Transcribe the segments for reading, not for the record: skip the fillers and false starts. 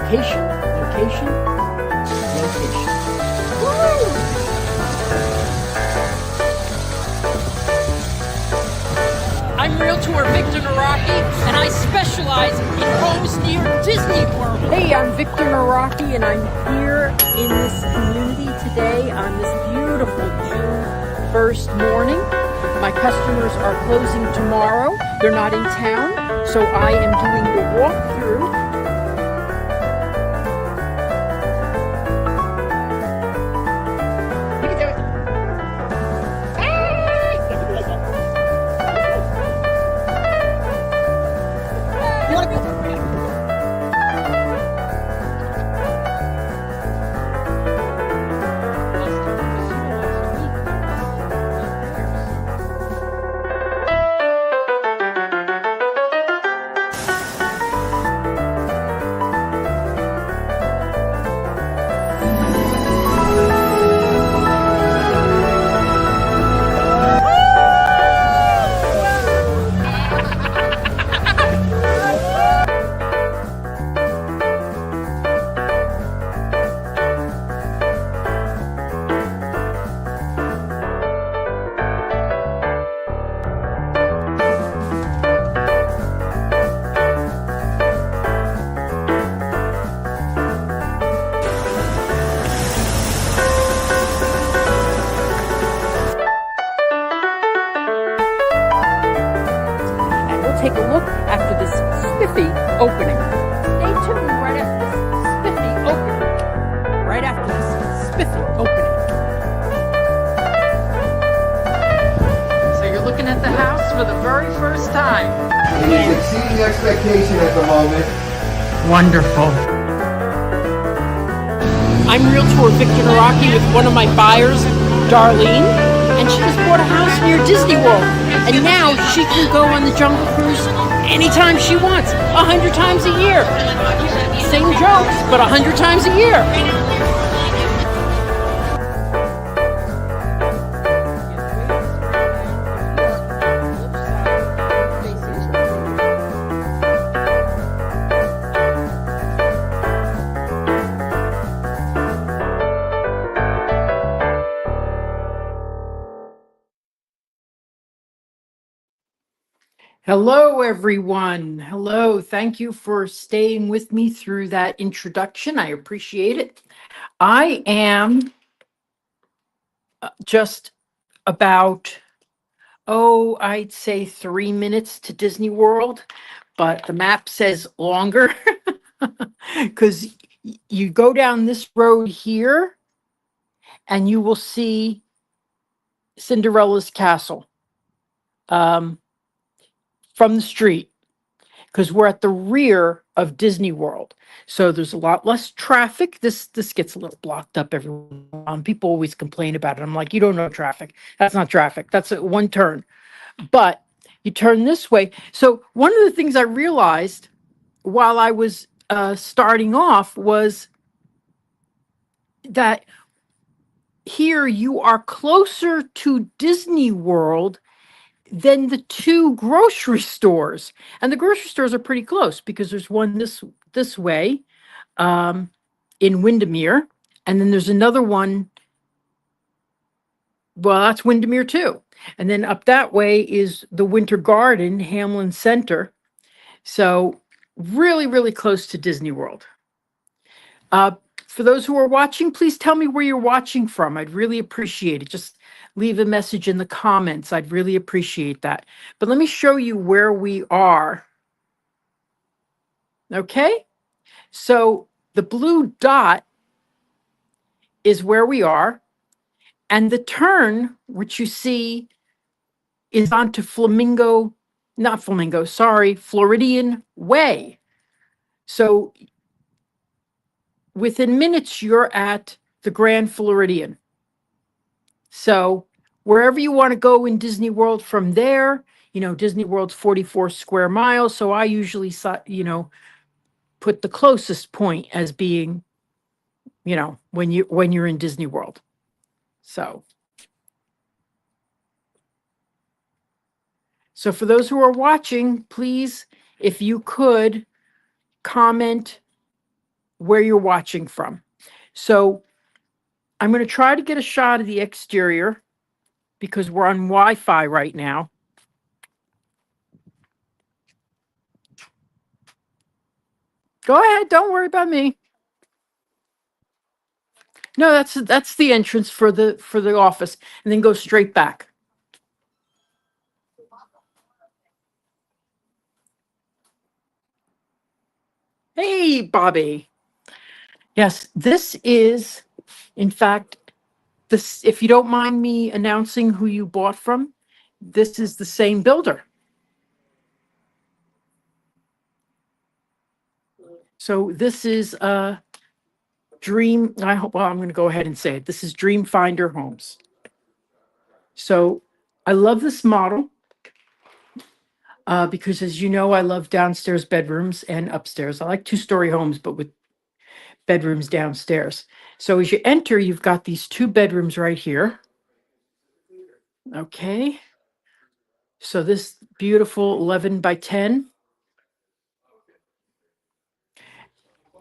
location, location, location. Woo! I'm Realtor Victor Naraki, and I specialize in homes near Disney World. Hey, I'm Victor Naraki, and I'm here in this community today on this beautiful June 1st morning. My customers are closing tomorrow. They're not in town, so I am doing the walkthrough. Take a look after this spiffy opening. Stay tuned right after this spiffy opening. Right after this spiffy opening. So you're looking at the house for the very first time. It is exceeding expectation at the moment. Wonderful. I'm Realtor Victor Naraki with one of my buyers, Darlene, and she just bought a house near Disney World. And now she can go on the Jungle Cruise anytime she wants, 100 times a year. Same jokes, but 100 times a year. Hello, everyone. Hello. Thank you for staying with me through that introduction. I appreciate it. I am just about, I'd say 3 minutes to Disney World, but the map says longer because you go down this road here and you will see Cinderella's castle from the street, because we're at the rear of Disney World. So there's a lot less traffic. This gets a little blocked up every time. People always complain about it. I'm like, you don't know traffic. That's not traffic. That's one turn. But you turn this way. So one of the things I realized while I was starting off was that here you are closer to Disney World than the two grocery stores. And the grocery stores are pretty close because there's one this way in Windermere, and then there's another one. Well, that's Windermere too. And then up that way is the Winter Garden, Hamlin Center. So really, really close to Disney World. For those who are watching, please tell me where you're watching from. I'd really appreciate it. Just leave a message in the comments. I'd really appreciate that. But let me show you where we are. Okay? So the blue dot is where we are. And the turn, which you see, is onto Floridian Way. So within minutes, you're at the Grand Floridian. So wherever you want to go in Disney World from there, Disney World's 44 square miles. So I usually, put the closest point as being, when you're in Disney World. So for those who are watching, please, if you could comment where you're watching from. So I'm going to try to get a shot of the exterior because we're on Wi-Fi right now. Go ahead, don't worry about me. No, that's the entrance for the office, and then go straight back. Hey, Bobby. Yes, this is, in fact, this. If you don't mind me announcing who you bought from, this is the same builder. So this is Dream. I hope. Well, I'm going to go ahead and say it. This is Dream Finder Homes. So I love this model because, as you know, I love downstairs bedrooms and upstairs. I like two-story homes, but with bedrooms downstairs. So as you enter, you've got these two bedrooms right here. Okay. So this beautiful 11 by 10.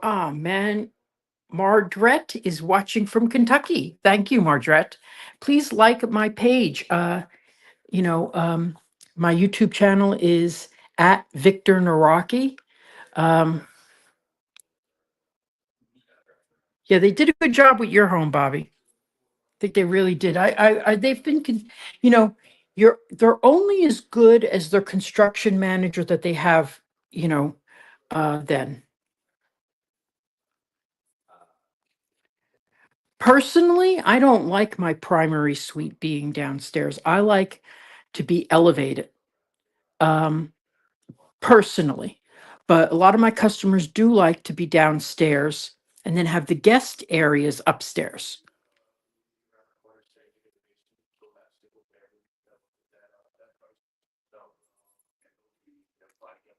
Ah, man. Margaret is watching from Kentucky. Thank you, Margaret. Please like my page. You know, my YouTube channel is at Victor Naraki. Yeah, they did a good job with your home, Bobby. I think they really did. They've been, you know, they're only as good as their construction manager that they have, you know, then. Personally, I don't like my primary suite being downstairs. I like to be elevated, um, personally. But a lot of my customers do like to be downstairs and then have the guest areas upstairs.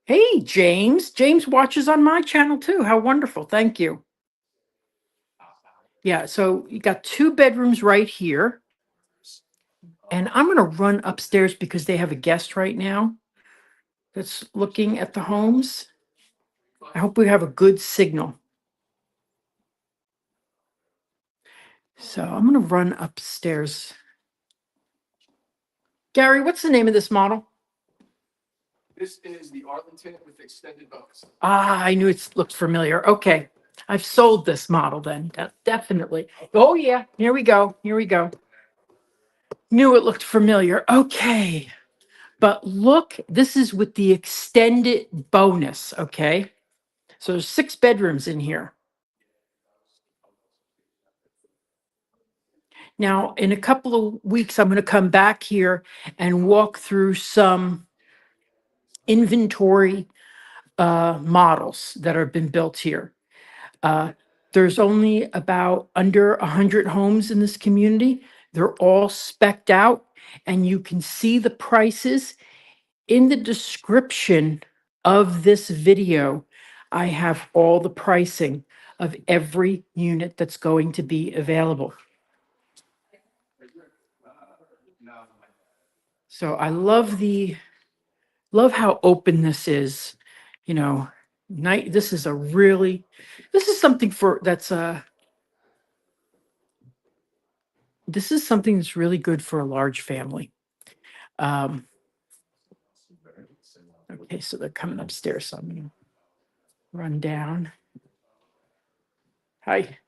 Hey, James. James watches on my channel too. How wonderful. Thank you. Yeah, so you got two bedrooms right here. And I'm going to run upstairs because they have a guest right now that's looking at the homes. I hope we have a good signal. So I'm going to run upstairs. Gary, what's the name of this model? This is the Arlington with extended bows. Ah, I knew it looked familiar. Okay. I've sold this model then. Definitely. Oh, yeah. Here we go. Here we go. Knew it looked familiar. Okay. But look, this is with the extended bonus. Okay. So there's 6 bedrooms in here. Now, in a couple of weeks, I'm going to come back here and walk through some inventory models that have been built here. There's only about under 100 homes in this community. They're all specced out, and you can see the prices in the description of this video. I have all the pricing of every unit that's going to be available. So I love how open this is. You know, this is something this is something that's really good for a large family. Okay, so they're coming upstairs, so I'm gonna run down. Hi.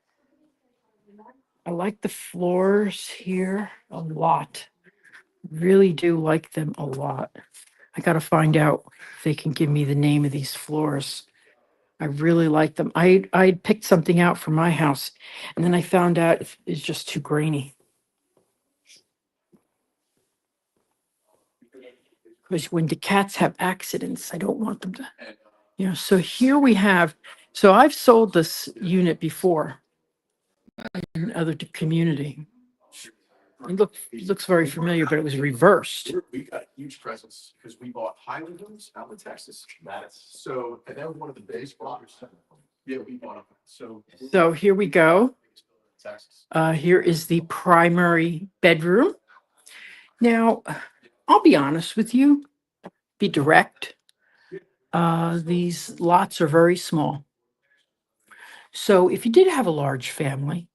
I like the floors here a lot. Really do like them a lot. I got to find out if they can give me the name of these floors. I really like them. I picked something out for my house, and then I found out it's just too grainy. Because when the cats have accidents, I don't want them to, you know. So here we have. So I've sold this unit before in other community. It looks very familiar, but it was reversed. We got huge presence because we bought Highland Homes out in Texas. So, and that was one of the biggest blocks. Yeah, we bought them. So here we go. Texas. Here is the primary bedroom. Now, I'll be honest with you, be direct. These lots are very small. So if you did have a large family,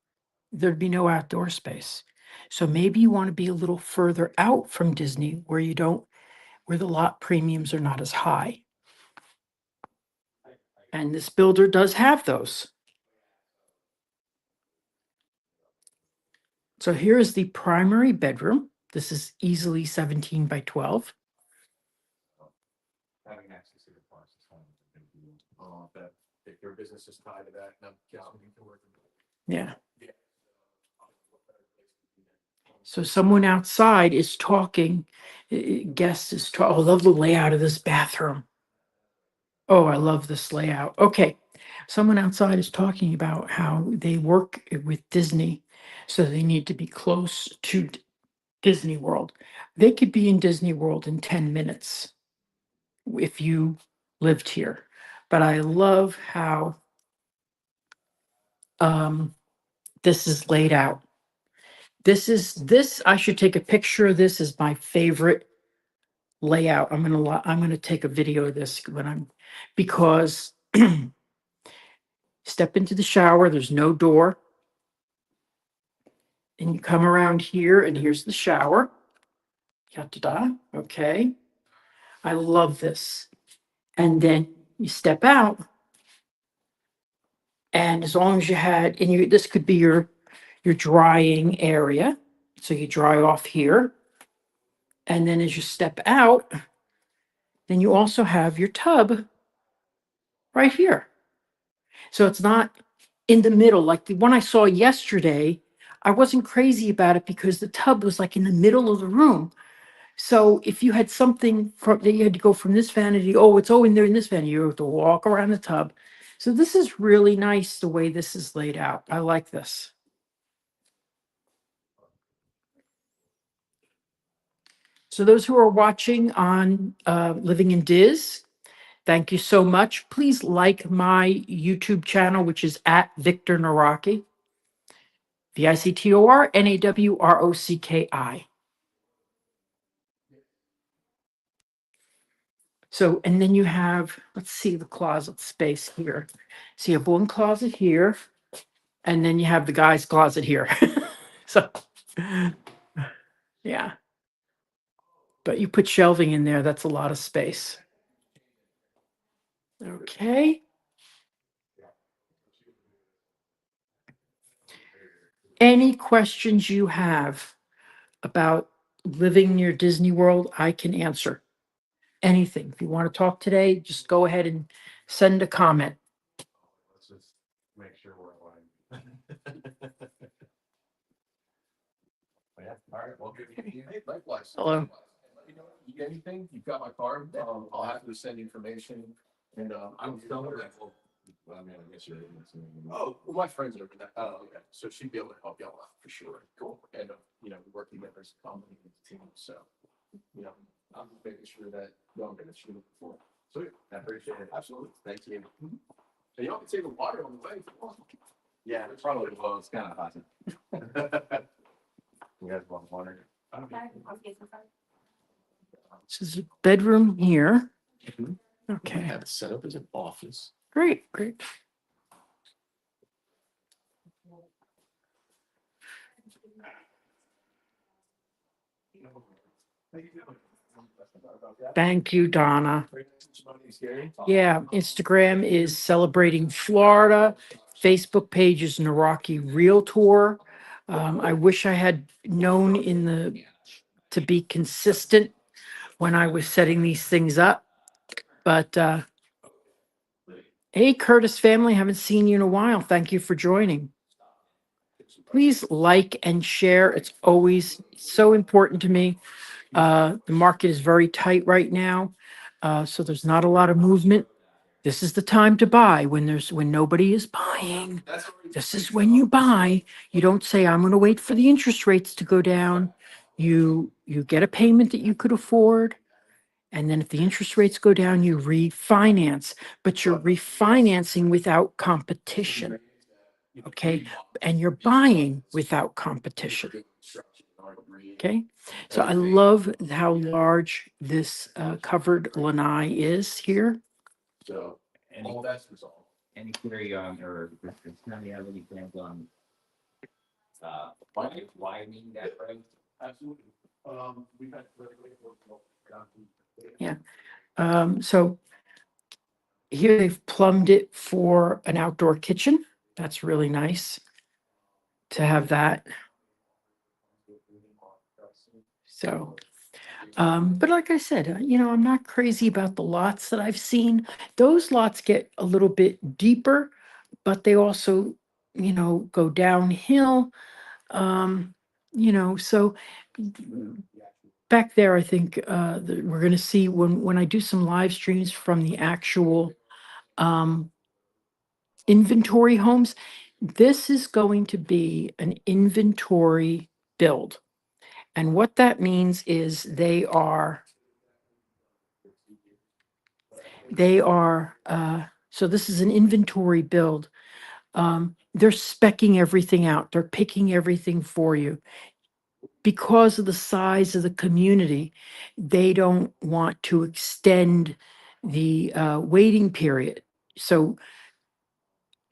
there'd be no outdoor space. So maybe you want to be a little further out from Disney where where the lot premiums are not as high. And this builder does have those. So here is the primary bedroom. This is easily 17 by 12. Having access to the parks is kind of a big deal. That if your business is tied to that, now guess what you can work with. Yeah. Yeah. So someone outside is talking. Guest is talking. Oh, I love the layout of this bathroom. Oh, I love this layout. Okay. Someone outside is talking about how they work with Disney, so they need to be close to Disney World. They could be in Disney World in 10 minutes if you lived here. But I love how this is laid out. This I should take a picture of. This is my favorite layout. I'm gonna take a video of this because step into the shower, there's no door. And you come around here and here's the shower. Da. Okay. I love this. And then you step out. And as long as this could be your drying area. So you dry off here. And then as you step out, then you also have your tub right here. So it's not in the middle. Like the one I saw yesterday, I wasn't crazy about it because the tub was like in the middle of the room. So if you had something that you had to go from this vanity, oh, it's in there in this vanity, you have to walk around the tub. So this is really nice the way this is laid out. I like this. So those who are watching on Living in Diz, thank you so much. Please like my YouTube channel, which is at Victor Narocki, VictorNarocki. So, and then you have, let's see the closet space here. So you have one closet here, and then you have the guy's closet here. So, yeah. But you put shelving in there, that's a lot of space. Okay. Any questions you have about living near Disney World, I can answer anything. If you want to talk today, just go ahead and send a comment. Let's just make sure we're aligned. Yeah, all right, well, good. Hey, likewise. Hello. Let me know if you need anything. You've got my card. I'll have to send information. And I'm still there. Well, I mean, I guess you're. Oh, well, my friends are. Oh, okay. So she'd be able to help y'all out for sure. Cool. And we work together as a company and a team. So, I'm making sure that y'all get what you're looking for. So yeah, I appreciate it. Absolutely. Thank you. And y'all can take the water on the way if you want. Yeah, it's probably well. It's kind of hot. You guys want water? This is a bedroom here. Okay. Okay. Have it set up as an office. Great. Thank you, Donna. Yeah, Instagram is celebrating Florida. Facebook page is Narocki Realtor. I wish I had known to be consistent when I was setting these things up. But hey, Curtis family, haven't seen you in a while. Thank you for joining. Please like and share. It's always so important to me. The market is very tight right now, so there's not a lot of movement. This is the time to buy when nobody is buying. This is when you buy. You don't say, I'm going to wait for the interest rates to go down. You get a payment that you could afford. And then if the interest rates go down, you refinance, but you're refinancing without competition. Okay. And you're buying without competition. Okay. So I love how large this covered lanai is here. So all that's resolved. any theory on, or does County have any plans on, widening that road? Absolutely. We've had. So here they've plumbed it for an outdoor kitchen. That's really nice to have that. So, but like I said, I'm not crazy about the lots that I've seen. Those lots get a little bit deeper, but they also, go downhill. So back there, I think we're going to see when I do some live streams from the actual inventory homes. This is going to be an inventory build. And what that means is so this is an inventory build. They're speccing everything out. They're picking everything for you. Because of the size of the community, they don't want to extend the waiting period. So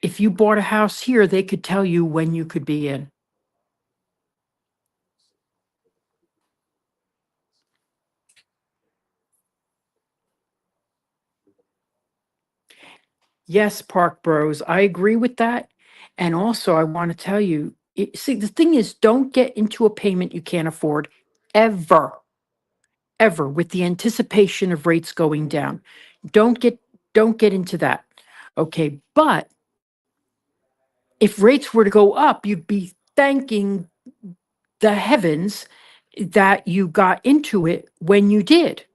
if you bought a house here, they could tell you when you could be in. Yes, Park Bros, I agree with that. And also, I want to tell you, see, the thing is, don't get into a payment you can't afford ever, ever, with the anticipation of rates going down. Don't get into that. Okay, but if rates were to go up, you'd be thanking the heavens that you got into it when you did.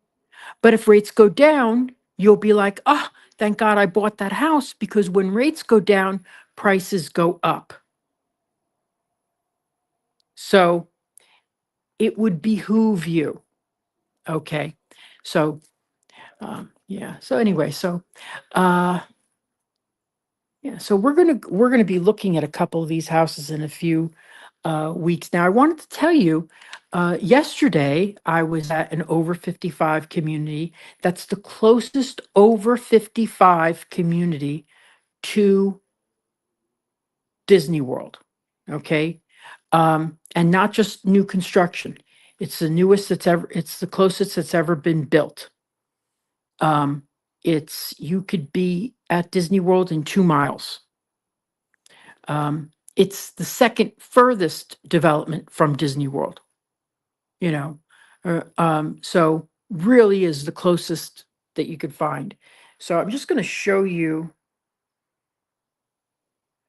But if rates go down, you'll be like, oh, thank God I bought that house, because when rates go down, prices go up. So it would behoove you. Okay. So, yeah. So anyway, uh, yeah, so we're gonna be looking at a couple of these houses in a few weeks. Now, I wanted to tell you, yesterday I was at an over 55 community. That's the closest over 55 community to Disney World. Okay. And not just new construction. It's it's the closest that's ever been built. You could be at Disney World in 2 miles. It's the second furthest development from Disney World, you know. So really is the closest that you could find. So I'm just going to show you.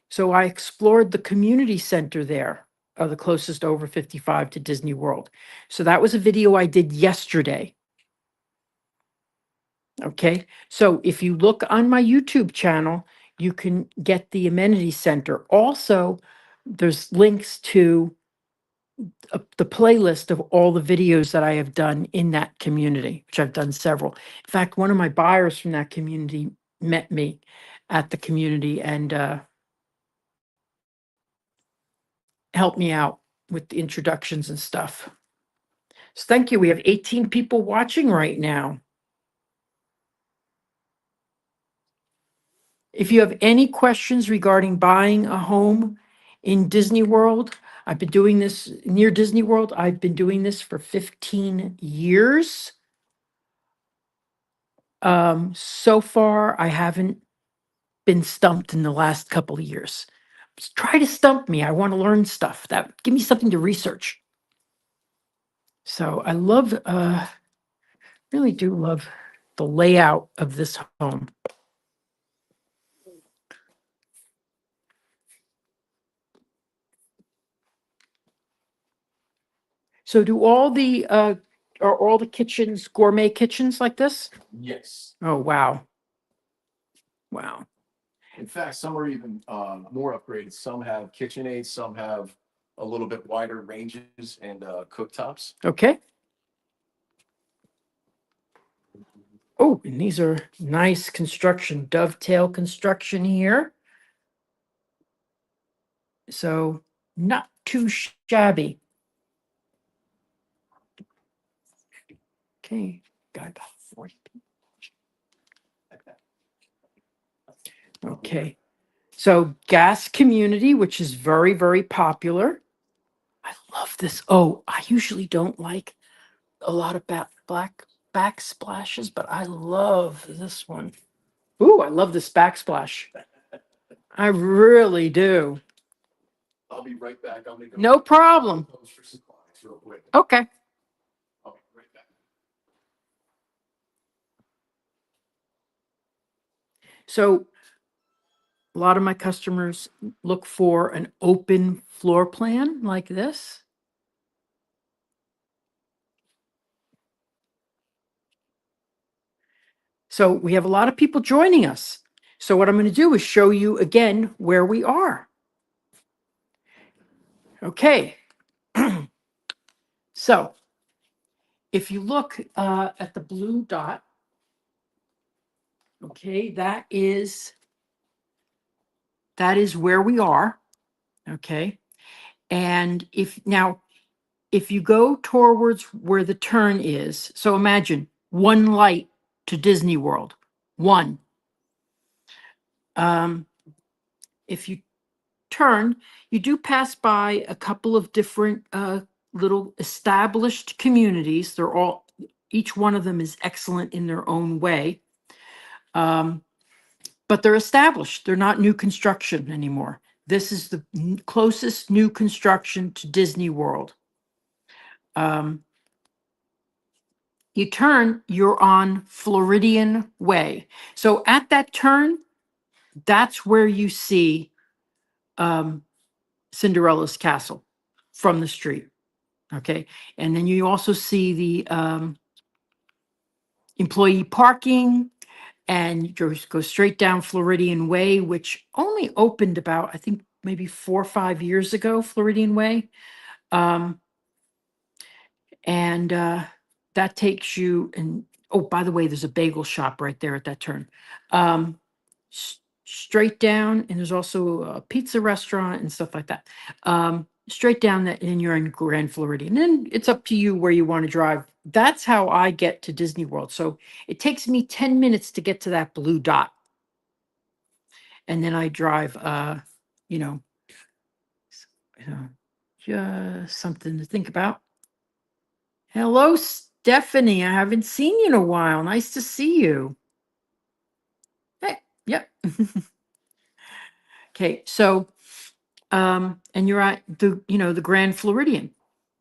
So I explored the community center there, the closest over 55 to Disney World. So that was a video I did yesterday. Okay, so if you look on my YouTube channel, you can get the amenity center. Also, there's links to the playlist of all the videos that I have done in that community, which I've done several. In fact, one of my buyers from that community met me at the community and helped me out with the introductions and stuff. So thank you. We have 18 people watching right now. If you have any questions regarding buying a home in Disney World, I've been doing this near Disney World. I've been doing this for 15 years. So far, I haven't been stumped in the last couple of years. Just try to stump me. I want to learn stuff. Give me something to research. So I really do love the layout of this home. So are all the kitchens gourmet kitchens like this? Yes. Oh, wow. Wow. In fact, some are even more upgraded. Some have KitchenAid, some have a little bit wider ranges and cooktops. Okay. Oh, and these are nice construction, dovetail construction here. So not too shabby. Okay, got about 40 people. Okay. So gas community, which is very, very popular. I love this. Oh, I usually don't like a lot of black backsplashes, but I love this one. Ooh, I love this backsplash. I really do. I'll be right back. I'll make No problem. those for supplies real quick. Okay. I'll be right back. So a lot of my customers look for an open floor plan like this. So we have a lot of people joining us. So what I'm going to do is show you again where we are. Okay. So if you look at the blue dot, okay, that is where we are. Okay. And if you go towards where the turn is, so imagine one light to Disney World, one. If you turn, you do pass by a couple of different little established communities. They're all, each one of them is excellent in their own way. But they're established. They're not new construction anymore. This is the closest new construction to Disney World. You turn, you're on Floridian Way. So at that turn, that's where you see Cinderella's castle from the street. Okay. And then you also see the employee parking, and you just go straight down Floridian Way, which only opened about, I think, maybe 4 or 5 years ago, Floridian Way. And that takes you, and oh, by the way, there's a bagel shop right there at that turn. Straight down, and there's also a pizza restaurant and stuff like that. Straight down that, and you're in Grand Floridian. And then it's up to you where you want to drive. That's how I get to Disney World. So it takes me 10 minutes to get to that blue dot. And then I drive, you know, just something to think about. Hello, Stephanie. I haven't seen you in a while. Nice to see you. Hey, yep. Okay, so and you're at the Grand Floridian.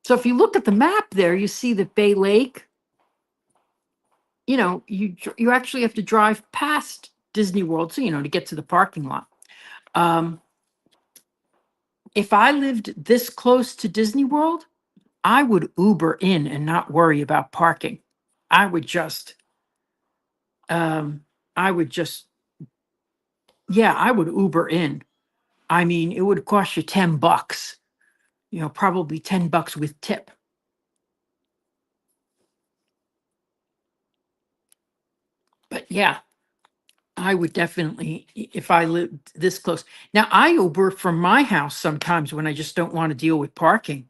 So if you look at the map there, you see that Bay Lake, you actually have to drive past Disney World, so to get to the parking lot. If I lived this close to Disney World, I would Uber in and not worry about parking. I would just, I would just, yeah, I would Uber in. I mean, it would cost you $10, probably $10 with tip. But yeah, I would definitely, if I lived this close. Now, I Uber from my house sometimes when I just don't want to deal with parking.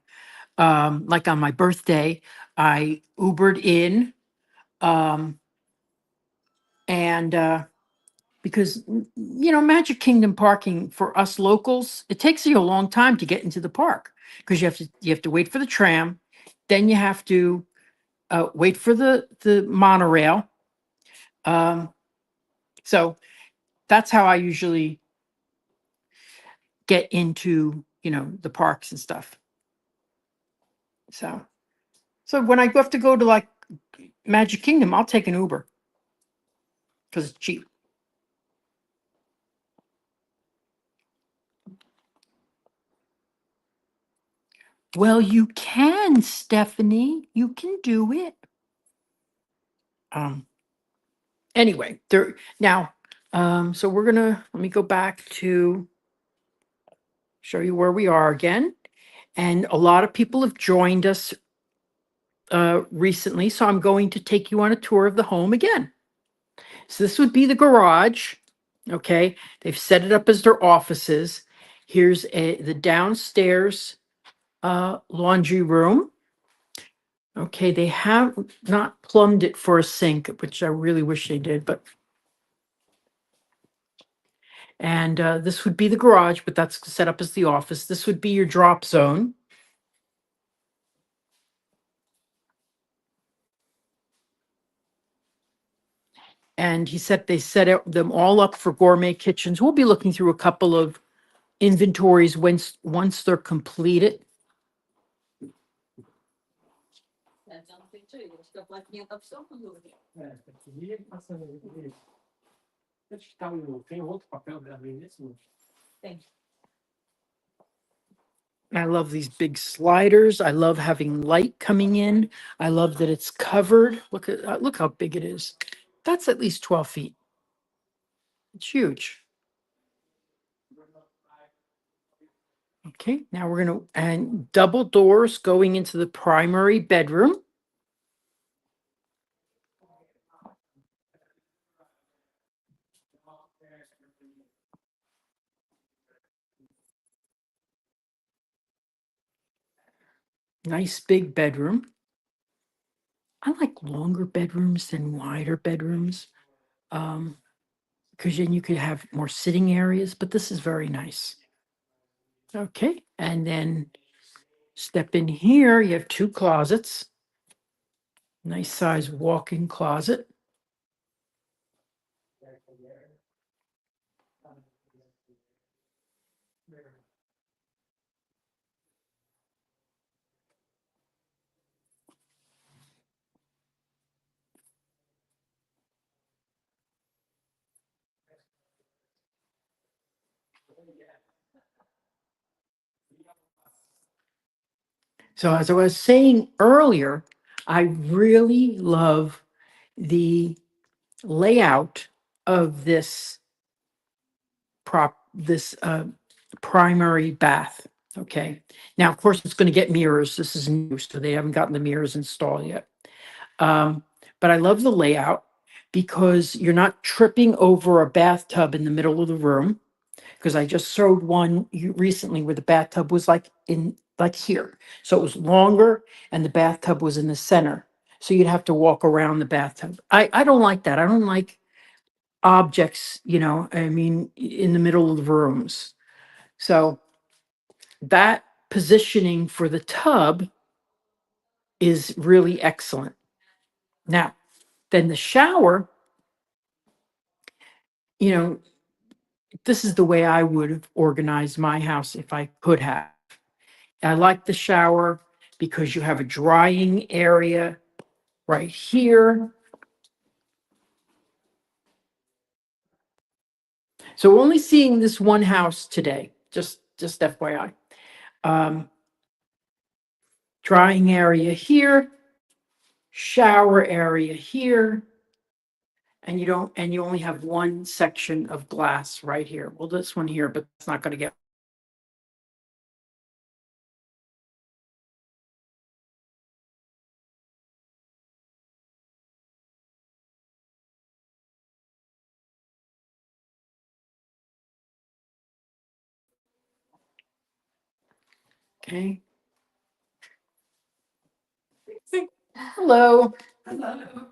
Like on my birthday, I Ubered in, and because Magic Kingdom parking for us locals, it takes you a long time to get into the park because you have to wait for the tram, then you have to wait for the monorail. So that's how I usually get into the parks and stuff. So when I have to go to like Magic Kingdom, I'll take an Uber because it's cheap. Well, you can, Stephanie. You can do it. Anyway, there now. So let me go back to show you where we are again. And a lot of people have joined us recently. So I'm going to take you on a tour of the home again. So this would be the garage. Okay. They've set it up as their offices. Here's the downstairs laundry room. Okay, they have not plumbed it for a sink, which I really wish they did, but And this would be the garage, but that's set up as the office. This would be your drop zone. And he said they them all up for gourmet kitchens. We'll be looking through a couple of inventories once they're completed. I love these big sliders. I love having light coming in. I love that it's covered. Look how big it is. That's at least 12 feet. It's huge. Okay, now we're gonna, and double doors going into the primary bedroom. Nice big bedroom. I like longer bedrooms than wider bedrooms. Because then you could have more sitting areas, but this is very nice. Okay, and then step in here, you have two closets. Nice size walk-in closet. So as I was saying earlier, I really love the layout of this primary bath. Okay. Now, of course, it's going to get mirrors. This is new, so they haven't gotten the mirrors installed yet. But I love the layout because you're not tripping over a bathtub in the middle of the room. Because I just showed one recently where the bathtub was like here. So it was longer and the bathtub was in the center. So you'd have to walk around the bathtub. I don't like that. I don't like objects, I mean, in the middle of the rooms. So that positioning for the tub is really excellent. Now, then the shower, this is the way I would have organized my house if I could have. I like the shower because you have a drying area right here. So we're only seeing this one house today, just FYI. Drying area here, shower area here, and you only have one section of glass right here. Well, this one here, but it's not going to get. Okay. Hello. I'm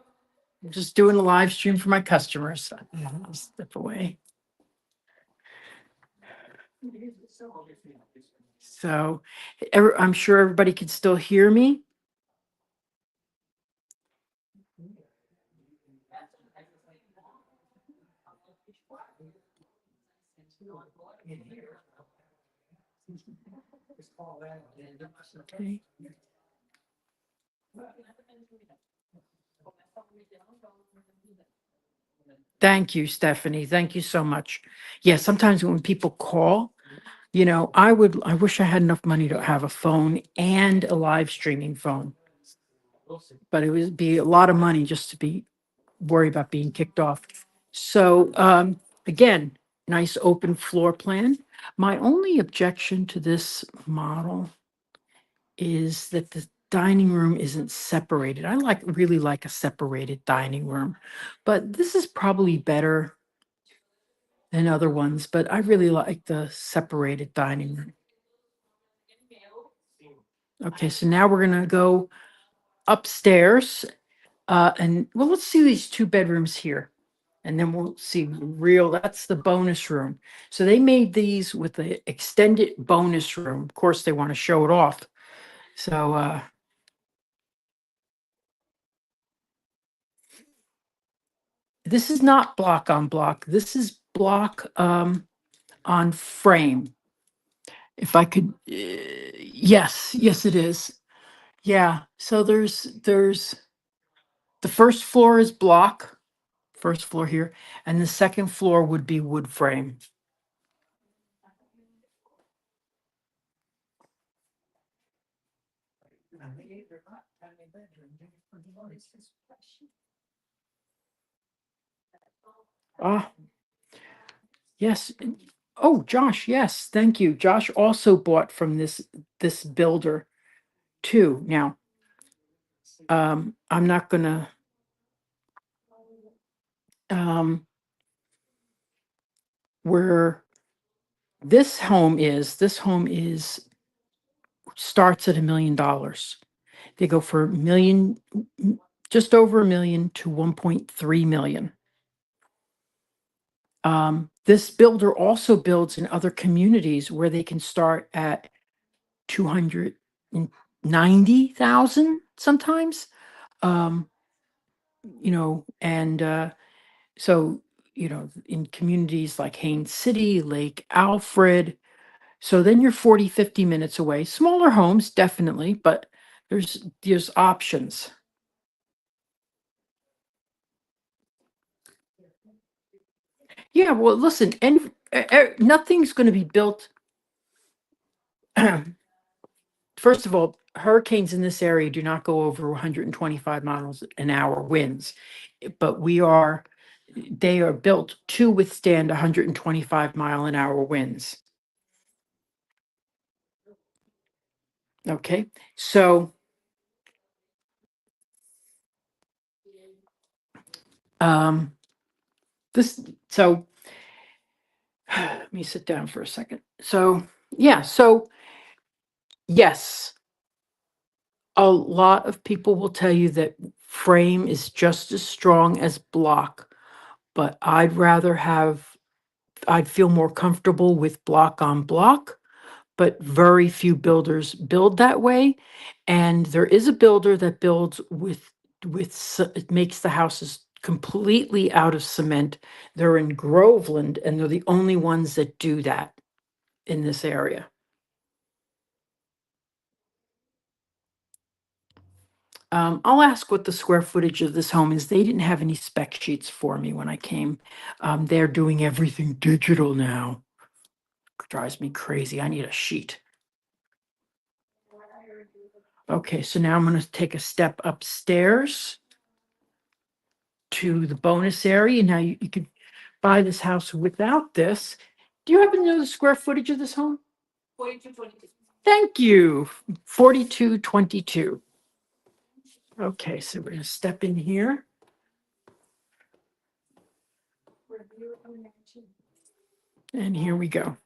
just doing a live stream for my customers. I'll step away. So I'm sure everybody can still hear me. Okay. Thank you, Stephanie. Thank you so much. Yeah, sometimes when people call, I wish I had enough money to have a phone and a live streaming phone. But it would be a lot of money just to be worried about being kicked off. So again, nice open floor plan. My only objection to this model is that the dining room isn't separated. I really like a separated dining room, but this is probably better than other ones, but I really like the separated dining room. Okay, so now we're gonna go upstairs, and well, let's see these two bedrooms here. And then we'll see real, that's the bonus room. So they made these with the extended bonus room. Of course, they want to show it off. So this is not block on block. This is block on frame. If I could, yes, it is. Yeah. So there's the first floor is block, first floor here, and the second floor would be wood frame. Ah, yes. Oh, Josh, yes, thank you. Josh also bought from this builder too. Now, I'm not gonna where this home is starts at $1 million. They go for a million, just over $1 million to 1.3 million. This builder also builds in other communities where they can start at 290,000 sometimes. And so, in communities like Haines City, Lake Alfred. So then you're 40, 50 minutes away. Smaller homes, definitely, but there's options. Yeah, well, listen, and nothing's going to be built. First of all, hurricanes in this area do not go over 125 miles an hour winds, but they are built to withstand 125-mile-an-hour winds. Okay, so so let me sit down for a second. So yeah, so yes, a lot of people will tell you that frame is just as strong as block, but I'd feel more comfortable with block on block, but very few builders build that way. And there is a builder that builds it makes the houses completely out of cement. They're in Groveland, and they're the only ones that do that in this area. I'll ask what the square footage of this home is. They didn't have any spec sheets for me when I came. They're doing everything digital now. Drives me crazy. I need a sheet. Okay, so now I'm going to take a step upstairs to the bonus area. Now you could buy this house without this. Do you happen to know the square footage of this home? 4222. Thank you. 4222. Okay, so we're going to step in here. And here we go.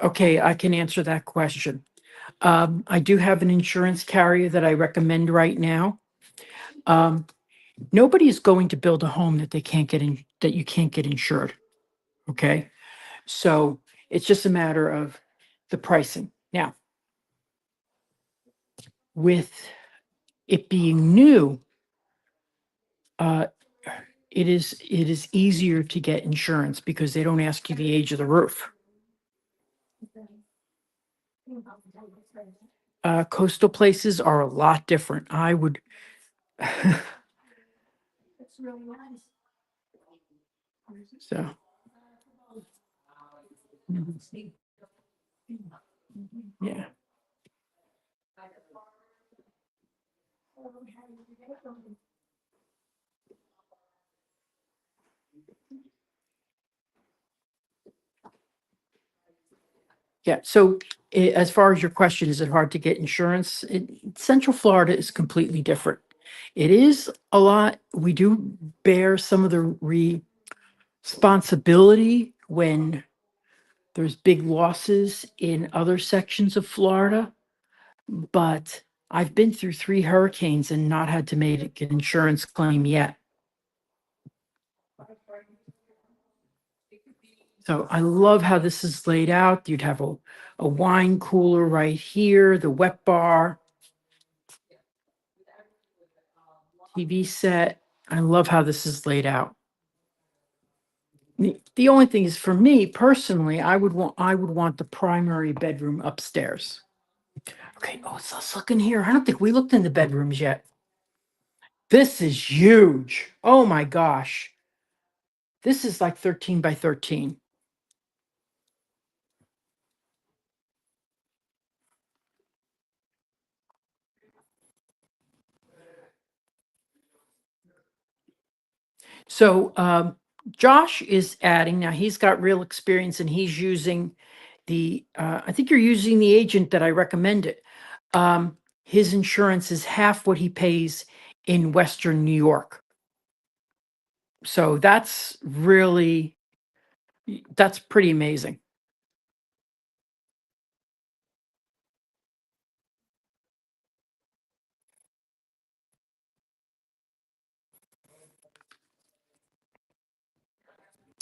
Okay, I can answer that question. I do have an insurance carrier that I recommend right now. Nobody is going to build a home that you can't get insured. Okay, so it's just a matter of the pricing. Now, with it being new, it is easier to get insurance because they don't ask you the age of the roof. Coastal places are a lot different. I would. So. Yeah. Yeah. So as far as your question, is it hard to get insurance? Central Florida is completely different. It is a lot. We do bear some of the responsibility when There's big losses in other sections of Florida, but I've been through 3 hurricanes and not had to make an insurance claim yet. So I love how this is laid out. You'd have a wine cooler right here, the wet bar, TV set. I love how this is laid out. The only thing is, for me personally, I would want the primary bedroom upstairs. Okay, oh, let's look in here. I don't think we looked in the bedrooms yet. This is huge. Oh my gosh. This is like 13 by 13. So Josh is adding, now he's got real experience and he's using I think you're using the agent that I recommended. His insurance is half what he pays in Western New York. So that's pretty amazing.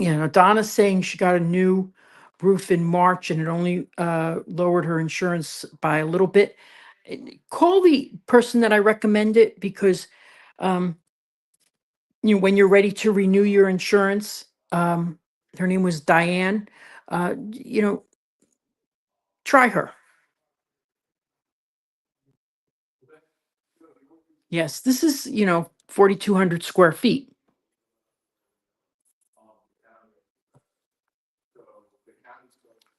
You know, Donna's saying she got a new roof in March and it only lowered her insurance by a little bit. Call the person that I recommended, because when you're ready to renew your insurance, her name was Diane. Try her. Yes, this is 4,200 square feet.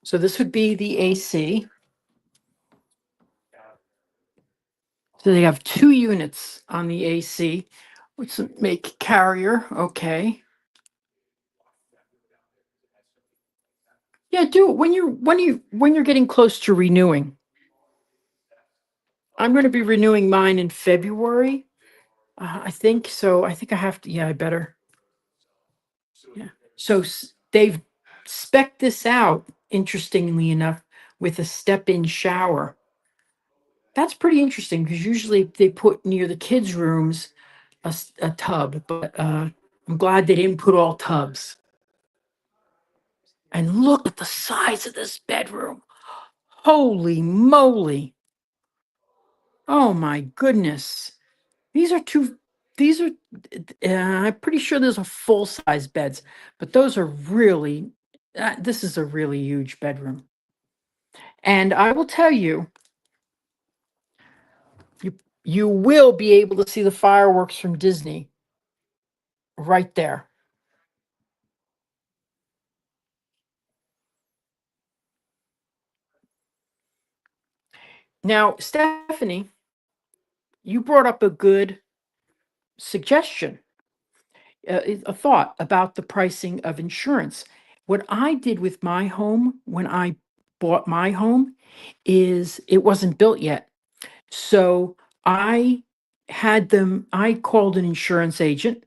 So this would be the AC. So they have 2 units on the AC. Let's make carrier. Okay. Yeah, do it when you're getting close to renewing. I'm going to be renewing mine in February. I think so. I think I have to. Yeah, I better. Yeah. So they've spec'd this out, interestingly enough, with a step-in shower. That's pretty interesting, because usually they put near the kids' rooms a tub, but I'm glad they didn't put all tubs. And look at the size of this bedroom. Holy moly. Oh my goodness. These are I'm pretty sure those are full-size beds, but those are really, this is a really huge bedroom. And I will tell you, you will be able to see the fireworks from Disney right there. Now, Stephanie, you brought up a good suggestion, a thought about the pricing of insurance. What I did with my home when I bought my home is it wasn't built yet. So I called an insurance agent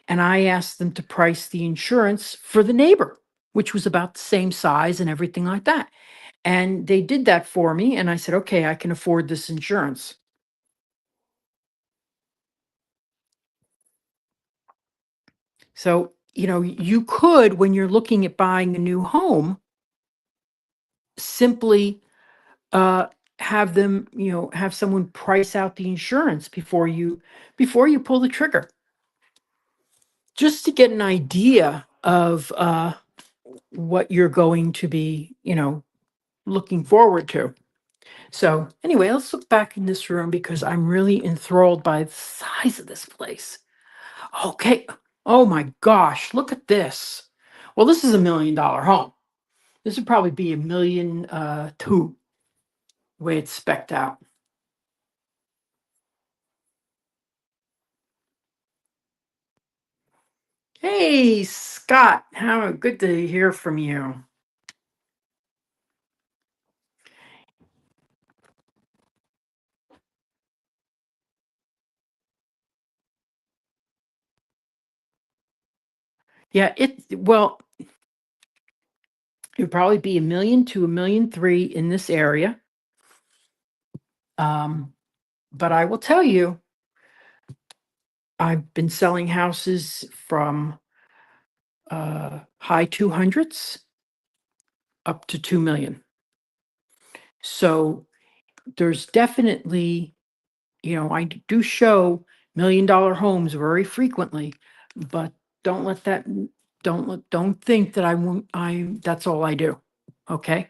and I asked them to price the insurance for the neighbor, which was about the same size and everything like that. And they did that for me. And I said, okay, I can afford this insurance. So, you could, when you're looking at buying a new home, simply uh, have someone price out the insurance before you pull the trigger, just to get an idea of what you're going to be, looking forward to. So anyway, let's look back in this room, because I'm really enthralled by the size of this place. Okay. Oh my gosh, look at this. Well, this is $1 million home. This would probably be 1,200,000, the way it's specced out. Hey, Scott, how good to hear from you. Yeah, well, It would probably be $1 million to $1.3 million in this area. But I will tell you, I've been selling houses from high 200s up to 2 million. So there's definitely, I do show $1 million homes very frequently, but don't let that, don't think that I won't, that's all I do. Okay.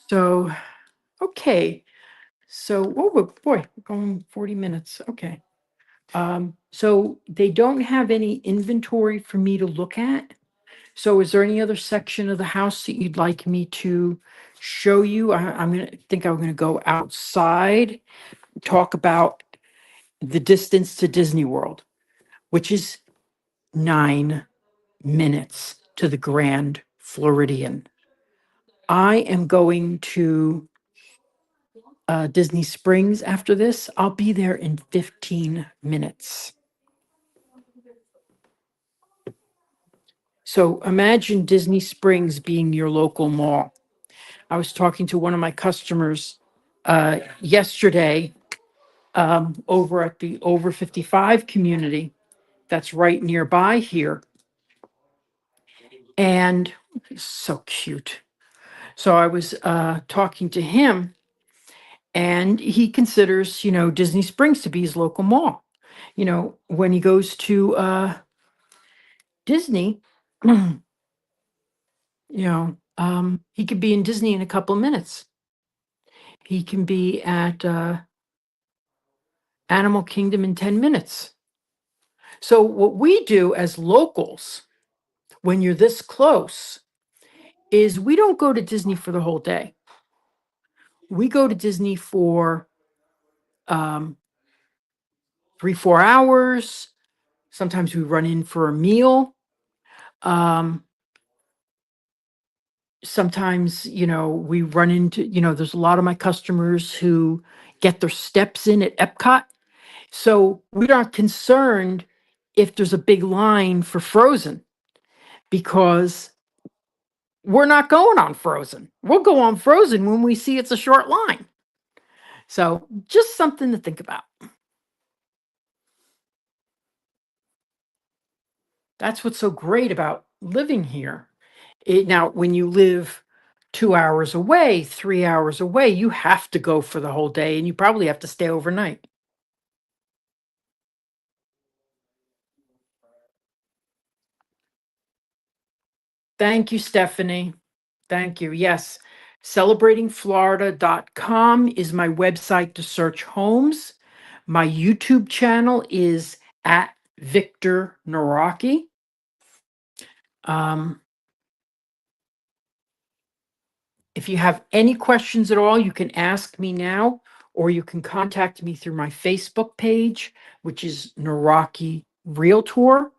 So, okay. So, oh boy, we're going 40 minutes. Okay. So they don't have any inventory for me to look at. So is there any other section of the house that you'd like me to show you? I'm gonna go outside, talk about the distance to Disney World, which is 9 minutes to the Grand Floridian. I am going to Disney Springs after this. I'll be there in 15 minutes. So imagine Disney Springs being your local mall. I was talking to one of my customers yesterday over at the over 55 community that's right nearby here. And he's so cute. So I was talking to him, and he considers, Disney Springs to be his local mall. When he goes to Disney, he could be in Disney in a couple of minutes. He can be at Animal Kingdom in 10 minutes. So what we do as locals, when you're this close, is we don't go to Disney for the whole day. We go to Disney for 3-4 hours. Sometimes we run in for a meal. Sometimes, we run into, there's a lot of my customers who get their steps in at Epcot. So we aren't concerned if there's a big line for Frozen, because we're not going on Frozen. We'll go on Frozen when we see it's a short line. So just something to think about. That's what's so great about living here. Now, when you live 2 hours away, 3 hours away, you have to go for the whole day, and you probably have to stay overnight. Thank you, Stephanie. Thank you. Yes. Celebratingflorida.com is my website to search homes. My YouTube channel is at Victor Naraki. If you have any questions at all, you can ask me now, or you can contact me through my Facebook page, which is Naraki Realtor,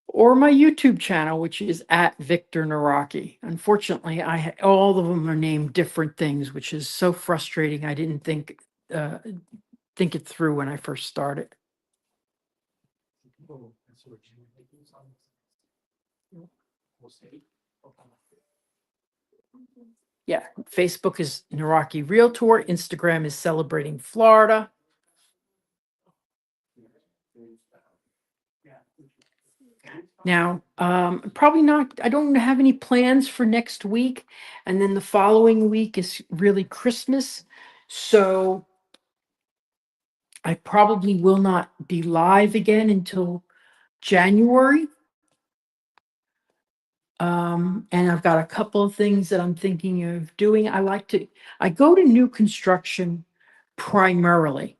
or my YouTube channel, which is at Victor Naraki. Unfortunately, all of them are named different things, which is so frustrating. I didn't think it through when I first started. Yeah, Facebook is Naraki Realtor. Instagram is Celebrating Florida. Now, probably not, I don't have any plans for next week. And then the following week is really Christmas. So I probably will not be live again until January. And I've got a couple of things that I'm thinking of doing. I go to new construction primarily.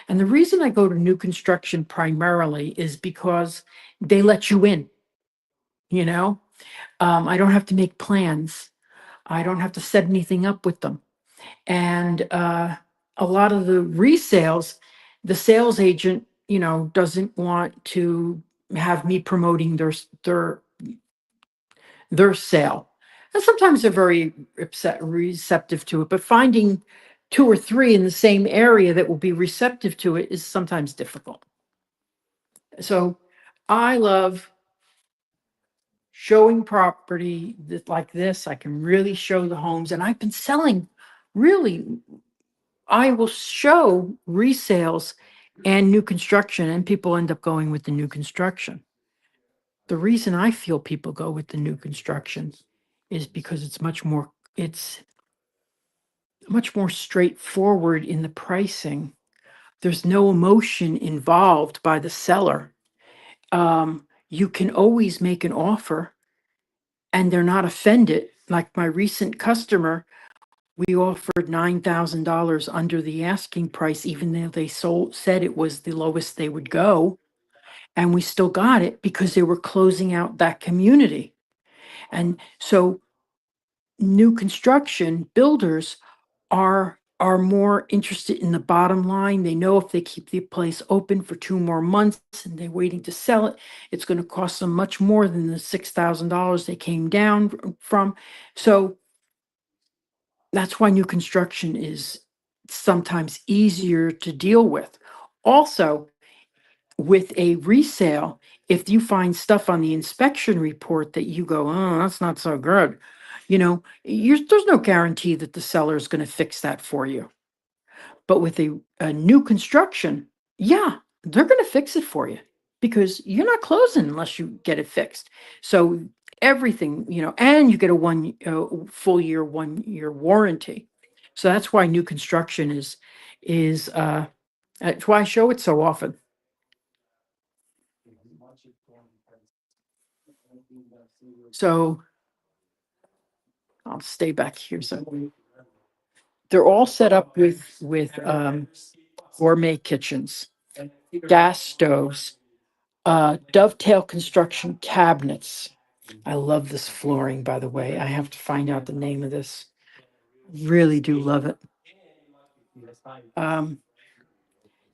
And the reason I go to new construction primarily is because they let you in, I don't have to make plans. I don't have to set anything up with them. And a lot of the resales, the sales agent, doesn't want to have me promoting their sale. And sometimes they're very receptive to it, but finding two or three in the same area that will be receptive to it is sometimes difficult. So I love showing property that like this. I can really show the homes, and I've been selling really, I will show resales and new construction, and people end up going with the new construction. The reason I feel people go with the new construction is because it's much more straightforward in the pricing. There's no emotion involved by the seller. You can always make an offer and they're not offended. Like my recent customer, we offered $9,000 under the asking price, even though they said it was the lowest they would go. And we still got it because they were closing out that community. And so new construction builders are more interested in the bottom line. They know if they keep the place open for 2 more months and they're waiting to sell it, it's going to cost them much more than the $6,000 they came down from. So that's why new construction is sometimes easier to deal with. Also, with a resale, if you find stuff on the inspection report that you go, oh, that's not so good, there's no guarantee that the seller is going to fix that for you. But with a new construction, yeah, they're going to fix it for you because you're not closing unless you get it fixed. So everything, and you get a full year, 1 year warranty. So that's why new construction is that's why I show it so often. So I'll stay back here. So they're all set up with gourmet kitchens, gas stoves, dovetail construction cabinets. I love this flooring, by the way. I have to find out the name of this. Really do love it.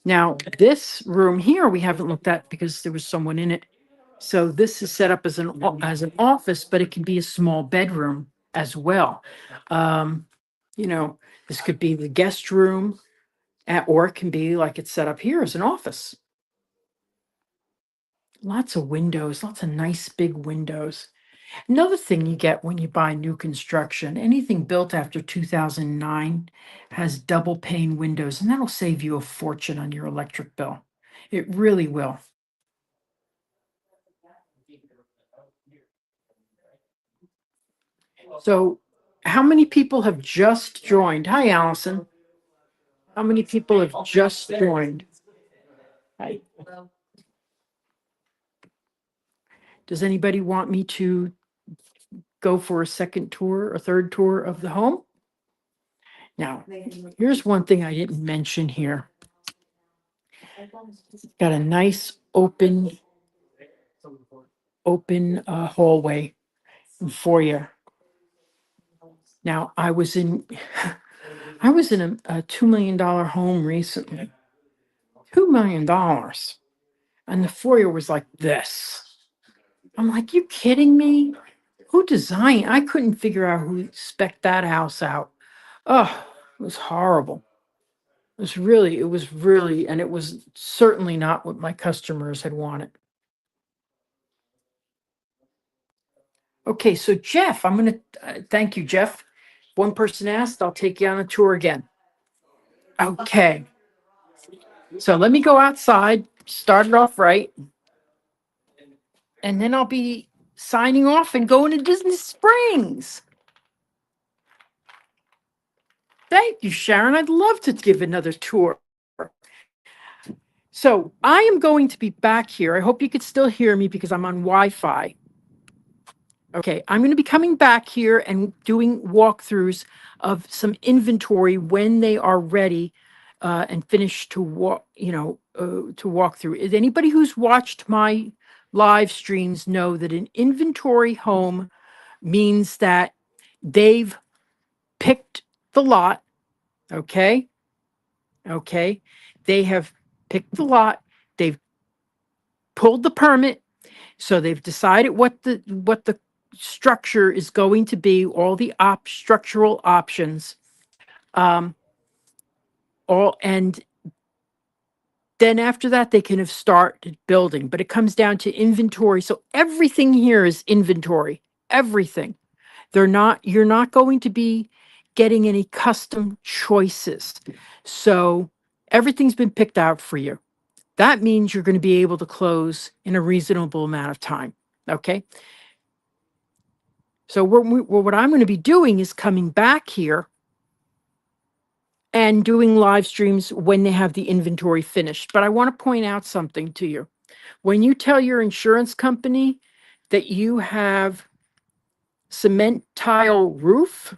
Now, this room here we haven't looked at because there was someone in it. So this is set up as an office, but it can be a small bedroom as well. This could be the guest room, or it can be like it's set up here as an office. Lots of windows, lots of nice big windows. Another thing you get when you buy new construction, anything built after 2009 has double pane windows, and that'll save you a fortune on your electric bill. It really will. So, how many people have just joined? Hi, Allison. How many people have just joined? Hi. Does anybody want me to go for a second tour or third tour of the home? Now, here's one thing I didn't mention here. Got a nice open hallway and foyer. Now, I was in a $2 million home recently. $2 million. And the foyer was like this. I'm like, you kidding me? Who designed? I couldn't figure out who spec'd that house out. Oh, it was horrible. It was really, and it was certainly not what my customers had wanted. Okay, so Jeff, I'm going to thank you, Jeff. One person asked, I'll take you on a tour again. Okay. So let me go outside, start it off right, and then I'll be signing off and going to Disney Springs. Thank you, Sharon. I'd love to give another tour. So I am going to be back here. I hope you could still hear me because I'm on Wi-Fi. Okay, I'm going to be coming back here and doing walkthroughs of some inventory when they are ready and finished to walk through. Is anybody who's watched my live streams know that an inventory home means that they've picked the lot, okay? Okay, they have picked the lot, they've pulled the permit, so they've decided what the structure is going to be all the structural options. And then after that, they can have started building, but it comes down to inventory. So everything here is inventory, everything. You're not going to be getting any custom choices. So everything's been picked out for you. That means you're going to be able to close in a reasonable amount of time. Okay. So what I'm going to be doing is coming back here and doing live streams when they have the inventory finished. But I want to point out something to you. When you tell your insurance company that you have cement tile roof,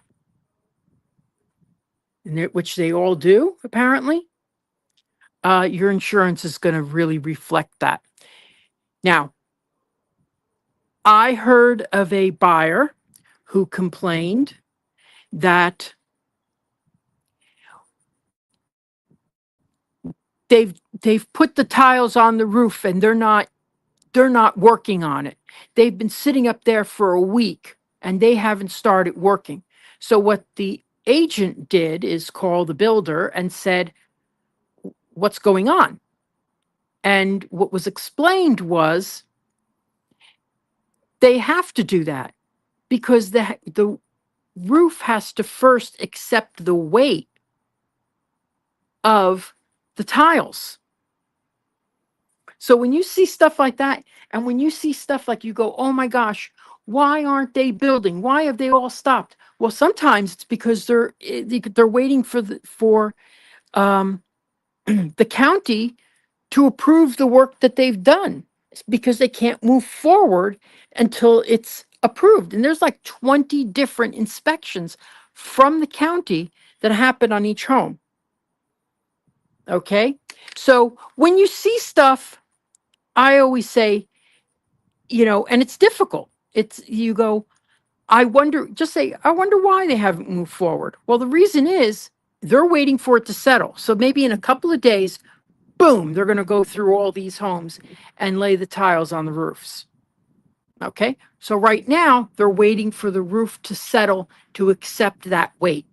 which they all do, apparently, your insurance is going to really reflect that. Now, I heard of a buyer who complained that they've put the tiles on the roof and they're not working on it. They've been sitting up there for a week and they haven't started working. So what the agent did is call the builder and said, what's going on? And what was explained was they have to do that because the roof has to first accept the weight of the tiles. So when you see stuff like that, and when you see stuff like you go, oh my gosh, why aren't they building? Why have they all stopped? Well, sometimes it's because they're waiting for the county to approve the work that they've done. It's because they can't move forward until it's approved. And there's like 20 different inspections from the county that happen on each home. Okay. So when you see stuff, I always say, and it's difficult. You go, I wonder why they haven't moved forward. Well, the reason is they're waiting for it to settle. So maybe in a couple of days, boom, they're going to go through all these homes and lay the tiles on the roofs. Okay. So right now they're waiting for the roof to settle to accept that weight.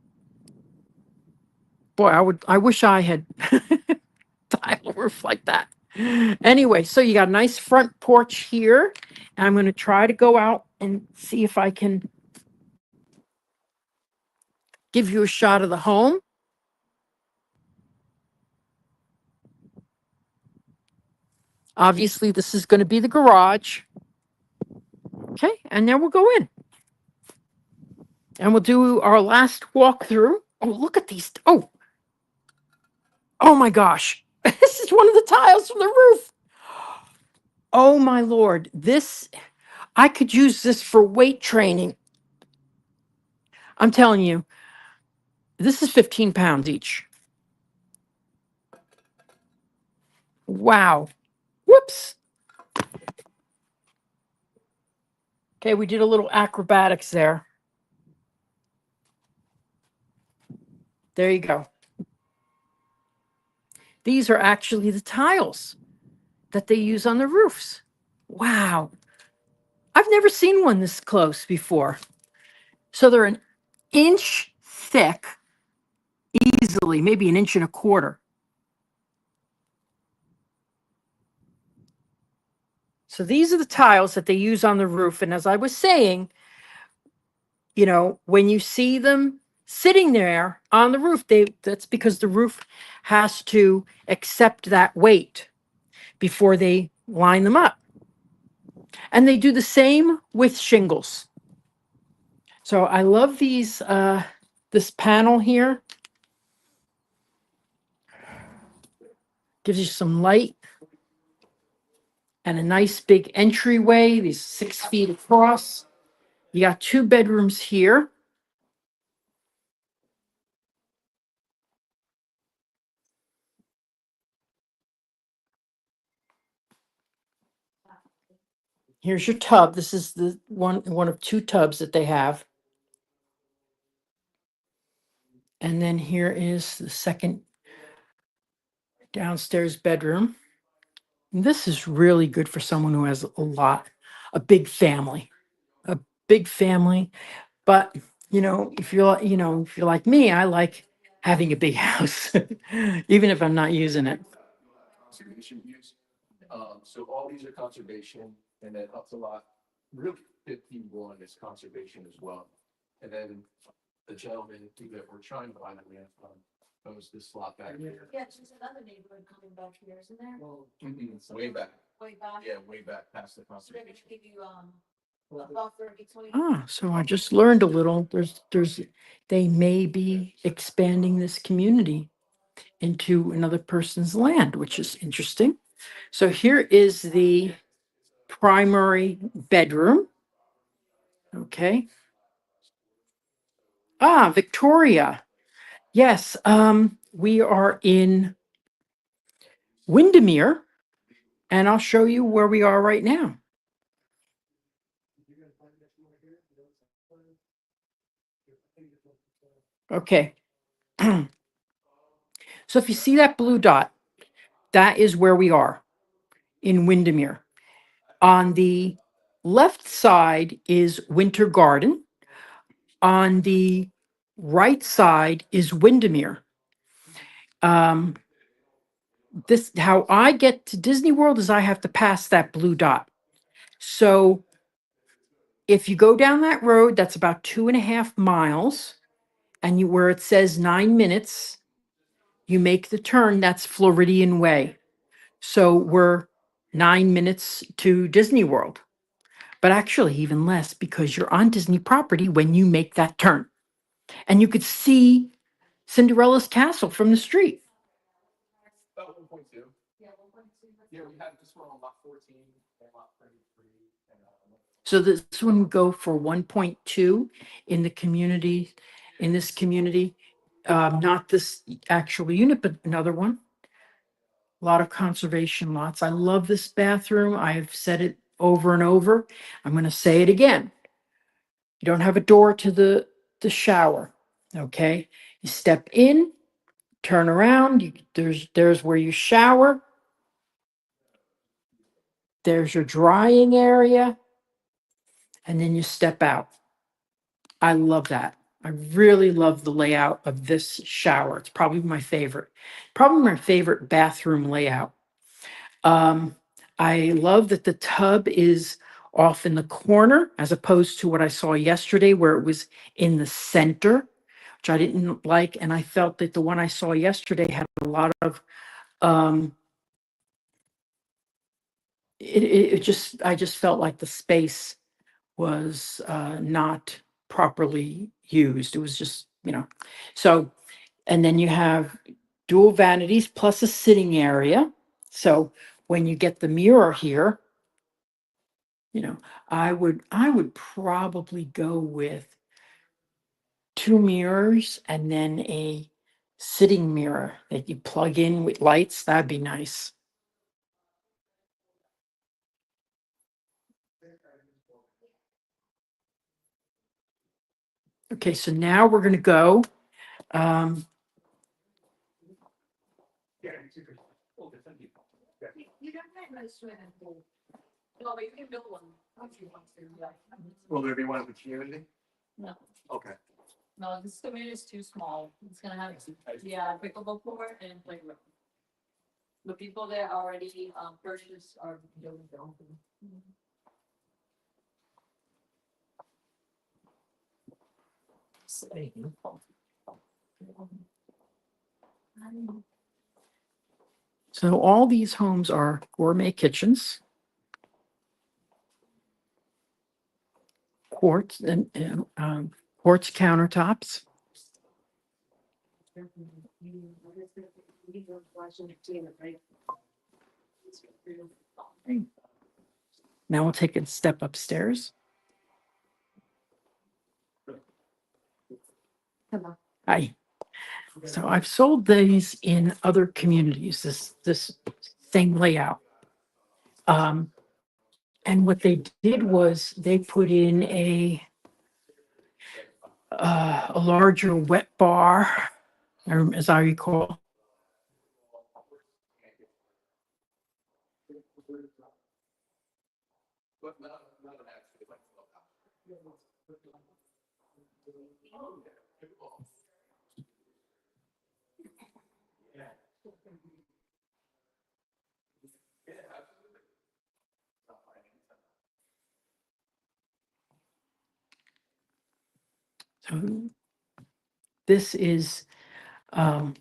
Boy, I wish I had tile roof like that. Anyway, so you got a nice front porch here. And I'm going to try to go out and see if I can give you a shot of the home. Obviously, this is going to be the garage. Okay, and then we'll go in. And we'll do our last walkthrough. Oh, look at these. Oh my gosh. This is one of the tiles from the roof. Oh my Lord. I could use this for weight training. I'm telling you, this is 15 pounds each. Wow. Whoops. Okay, we did a little acrobatics there. There you go. These are actually the tiles that they use on the roofs. Wow. I've never seen one this close before. So they're an inch thick, easily, maybe an inch and a quarter. So these are the tiles that they use on the roof. And as I was saying, when you see them sitting there on the roof, that's because the roof has to accept that weight before they line them up. And they do the same with shingles. So I love this panel here. Gives you some light and a nice big entryway, these 6 feet across. You got 2 bedrooms here. Here's your tub. This is the one of 2 tubs that they have. And then here is the second downstairs bedroom. And this is really good for someone who has a big family, big family. But, if you're like me, I like having a big house, even if I'm not using it. Conservation views. So all these are conservation, and then up to lot, really 51 is conservation as well. And then the gentleman that we're trying to buy the land from owns this lot back here. Yeah, there's another neighborhood coming back here, isn't there? Way back, Way back. yeah, way back past the So they're gonna conservation. give you, a buffer between. So I just learned a little. They may be expanding this community into another person's land, which is interesting. So here is the primary bedroom. Okay. Victoria. Yes, we are in Windermere, and I'll show you where we are right now. Okay. So if you see that blue dot, that is where we are in Windermere. On the left side is Winter Garden. On the right side is Windermere. How I get to Disney World is I have to pass that blue dot. So if you go down that road, that's about 2.5 miles, and where it says 9 minutes, you make the turn, that's Floridian Way. So we're 9 minutes to Disney World, but actually even less because you're on Disney property when you make that turn. And you could see Cinderella's castle from the street. About 1.2. Yeah, 1.2. Yeah, we have this one on lot 14 and lot 33. And, So this one would go for 1.2 in the community, in this community. Not this actual unit, but another one. A lot of conservation lots. I love this bathroom. I've said it over and over. I'm going to say it again. You don't have a door to the shower. Okay. You step in, turn around. There's where you shower. There's your drying area. And then you step out. I love that. I really love the layout of this shower. It's probably my favorite. Probably my favorite bathroom layout. I love that the tub is off in the corner as opposed to what I saw yesterday where it was in the center, which I didn't like. And I felt that the one I saw yesterday had a lot of I just felt like the space was not properly used. It was just, so, and then you have dual vanities plus a sitting area. So when you get the mirror here, I would probably go with 2 mirrors and then a sitting mirror that you plug in with lights. That'd be nice. Okay, so now we're gonna go. You don't have a swimming pool. No, but you can build one. If you want to, yeah. will there be one in the community? No, Okay. no, this community is too small. It's gonna have, yeah, pickleball court and playground. The people that already, purchased are doing their own thing. So all these homes are gourmet kitchens, quartz and quartz countertops. Now we'll take a step upstairs. Hi. So I've sold these in other communities, this same layout. And what they did was they put in a larger wet bar, as I recall. But not actually like. So this is, you